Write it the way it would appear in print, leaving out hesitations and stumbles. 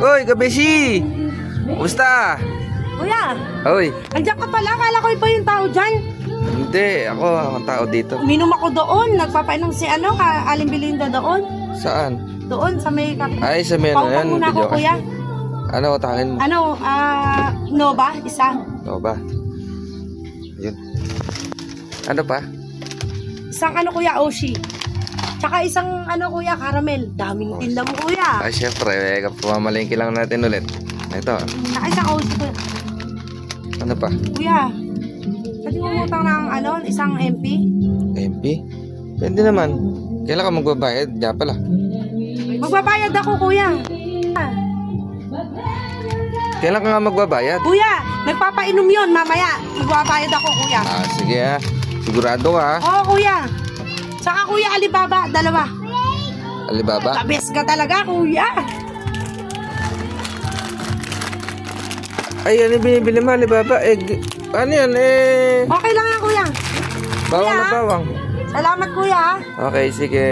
Uy, Kabeshi! Kumusta? Kuya, Uy. andiyan ka pala. Akala ko iba yung tao dyan. Hindi, ako ang tao dito. Uminom ako doon. Nagpapainom si Aling Belinda doon. Saan? Doon sa may kapit. Ay, sa may ano yan. Paupo muna ako, kuya. Ano, utangin mo? Nova, isa. Oo ba? Yun. Ano pa? Isang kuya, Oshi. Tsaka isang kuya, caramel. Daming tinda mo, kuya. Ay, syempre, pumamalingki lang natin ulit. Ito. Tsaka isang Oshi, kuya. Ano pa? Kuya, pwede mo utang ng isang MP? MP? Pwede naman. Kailan ka magbabayad? Diyan pala. Magbabayad ako, kuya. Kailan ka nga magbabayad? Kuya, nagpapainom yun. Mamaya, magbabayad ako, kuya. Sige ha. Sigurado ka ha? Oo, kuya. Saka kuya, Alibaba, dalawa. Alibaba? Tabes ka talaga, kuya. Ay, ano binibili mo, Alibaba? Ano yan Okay lang yan, kuya. Bawang kuya, na bawang. Salamat, kuya. Okay, sige.